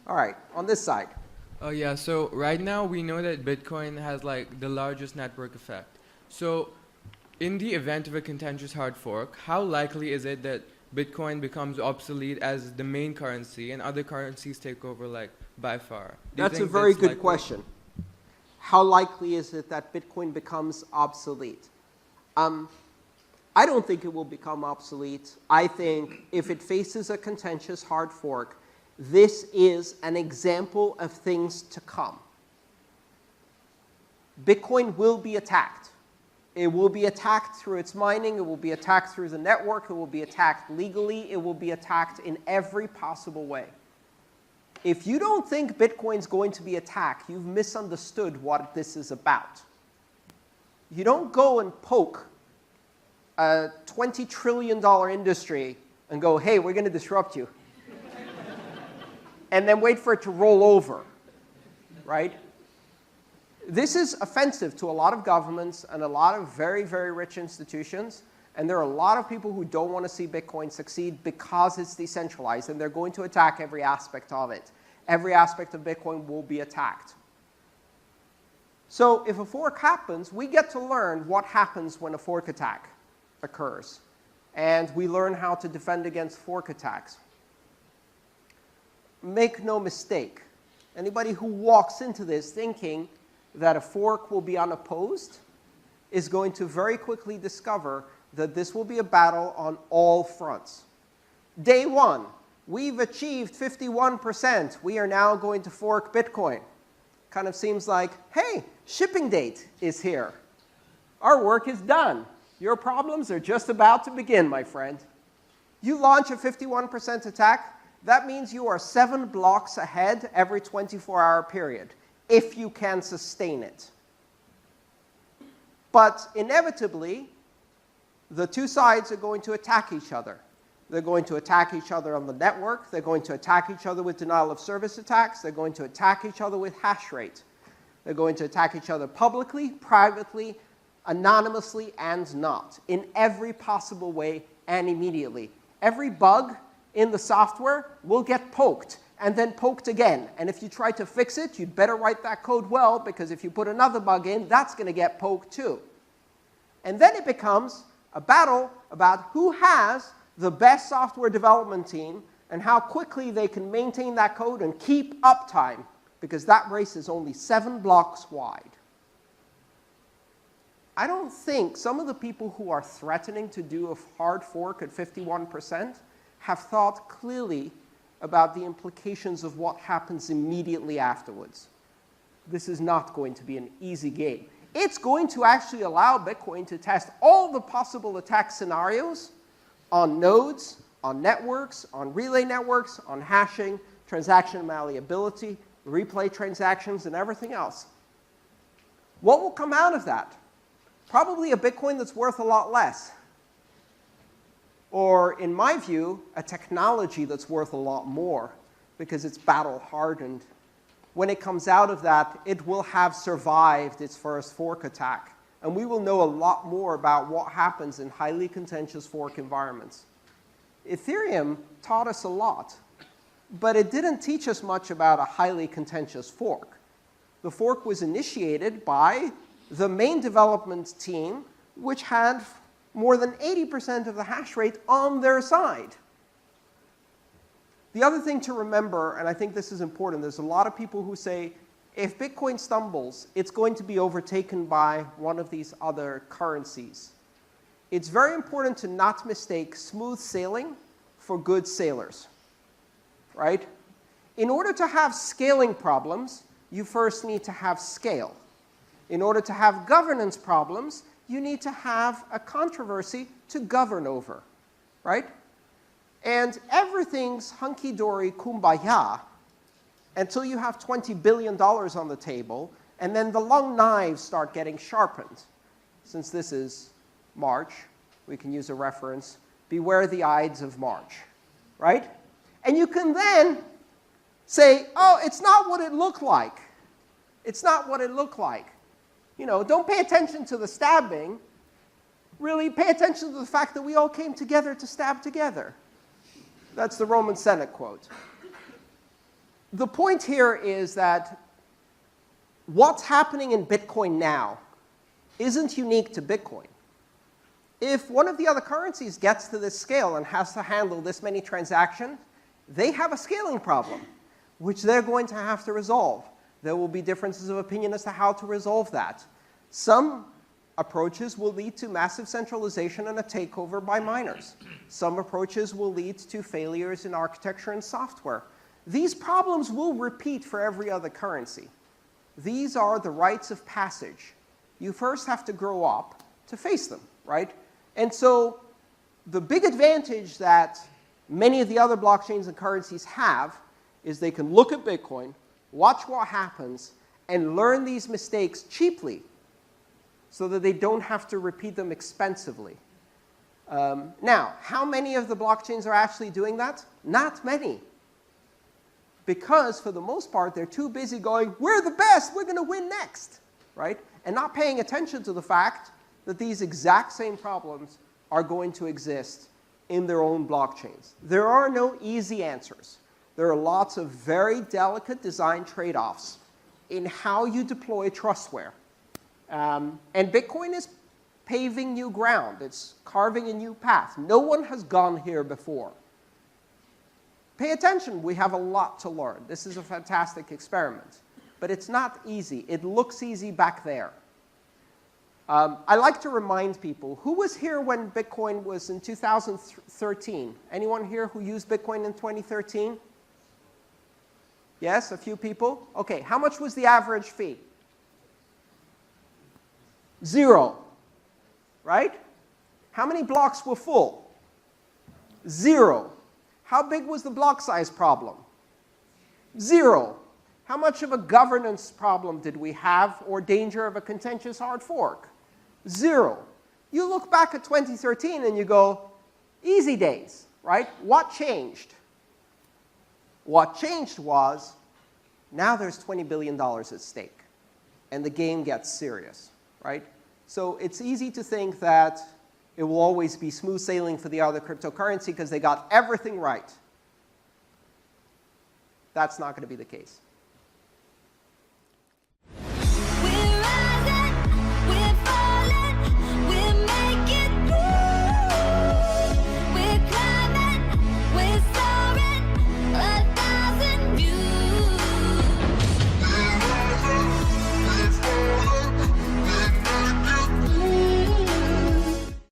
All right, on this side. Oh yeah, so right now we know that Bitcoin has like the largest network effect. So in the event of a contentious hard fork, how likely is it that Bitcoin becomes obsolete as the main currency and other currencies take over like by far? Do you That's a think very that's good likely? question. How likely is it that Bitcoin becomes obsolete? Um, I don't think it will become obsolete. I think if it faces a contentious hard fork, this is an example of things to come. Bitcoin will be attacked. It will be attacked through its mining. It will be attacked through the network. It will be attacked legally. It will be attacked in every possible way. If you don't think Bitcoin's going to be attacked, you've misunderstood what this is about. You don't go and poke a $20 trillion industry and go, hey, we're going to disrupt you. And then wait for it to roll over, right? This is offensive to a lot of governments and a lot of very, very rich institutions. And there are a lot of people who don't want to see Bitcoin succeed because it's decentralized, and they're going to attack every aspect of it. Every aspect of Bitcoin will be attacked. So if a fork happens, we get to learn what happens when a fork attack occurs. And we learn how to defend against fork attacks. Make no mistake, anybody who walks into this thinking that a fork will be unopposed is going to very quickly discover that this will be a battle on all fronts. Day one, we've achieved 51%. We are now going to fork Bitcoin. Kind of seems like, hey, shipping date is here. Our work is done. Your problems are just about to begin, my friend. You launch a 51% attack, that means you are 7 blocks ahead every 24-hour period, if you can sustain it. But inevitably, the two sides are going to attack each other. They're going to attack each other on the network. They're going to attack each other with denial of service attacks. They're going to attack each other with hash rate. They're going to attack each other publicly, privately, anonymously, and not, in every possible way and immediately. Every bug in the software will get poked and then poked again. And if you try to fix it, you'd better write that code well, because if you put another bug in, that's going to get poked too. And then it becomes a battle about who has the best software development team and how quickly they can maintain that code and keep uptime, because that race is only 7 blocks wide. I don't think some of the people who are threatening to do a hard fork at 51% have thought clearly about the implications of what happens immediately afterwards. This is not going to be an easy game. It's going to actually allow Bitcoin to test all the possible attack scenarios on nodes, on networks, on relay networks, on hashing, transaction malleability, replay transactions, and everything else. What will come out of that? Probably a Bitcoin that's worth a lot less. Or, in my view, a technology that's worth a lot more, because it's battle-hardened. When it comes out of that, it will have survived its first fork attack. And we will know a lot more about what happens in highly contentious fork environments. Ethereum taught us a lot, but it didn't teach us much about a highly contentious fork. The fork was initiated by the main development team, which had more than 80% of the hash rate on their side. The other thing to remember, and I think this is important, there's a lot of people who say, if Bitcoin stumbles, it's going to be overtaken by one of these other currencies. It's very important to not mistake smooth sailing for good sailors, right? In order to have scaling problems, you first need to have scale. In order to have governance problems, you need to have a controversy to govern over, right? And everything's hunky-dory kumbaya until you have $20 billion on the table, and then the long knives start getting sharpened. Since this is March, we can use a reference, beware the Ides of March, right? And you can then say, oh, it's not what it looked like. It's not what it looked like. You know, don't pay attention to the stabbing. Really, pay attention to the fact that we all came together to stab together. That's the Roman Senate quote. the point here is that what's happening in Bitcoin now isn't unique to Bitcoin. If one of the other currencies gets to this scale and has to handle this many transactions, they have a scaling problem, which they're going to have to resolve. There will be differences of opinion as to how to resolve that. Some approaches will lead to massive centralization and a takeover by miners. Some approaches will lead to failures in architecture and software. These problems will repeat for every other currency. These are the rites of passage. You first have to grow up to face them, right? And so the big advantage that many of the other blockchains and currencies have is they can look at Bitcoin, watch what happens, and learn these mistakes cheaply so that they don't have to repeat them expensively. Now, how many of the blockchains are actually doing that? Not many. Because, for the most part, they're too busy going, we're the best, we're going to win next, right? And not paying attention to the fact that these exact same problems are going to exist in their own blockchains. There are no easy answers. There are lots of very delicate design trade-offs in how you deploy trustware. And Bitcoin is paving new ground. It's carving a new path. No one has gone here before. Pay attention. We have a lot to learn. This is a fantastic experiment. But it's not easy. It looks easy back there. I like to remind people, who was here when Bitcoin was in 2013? Anyone here who used Bitcoin in 2013? Yes, a few people? OK, how much was the average fee? 0, right? How many blocks were full? 0. How big was the block size problem? 0. How much of a governance problem did we have, or danger of a contentious hard fork? 0. You look back at 2013 and you go, easy days, right? What changed? What changed was, now there's $20 billion at stake, and the game gets serious, right? So it's easy to think that it will always be smooth sailing for the other cryptocurrency because they got everything right. That's not going to be the case.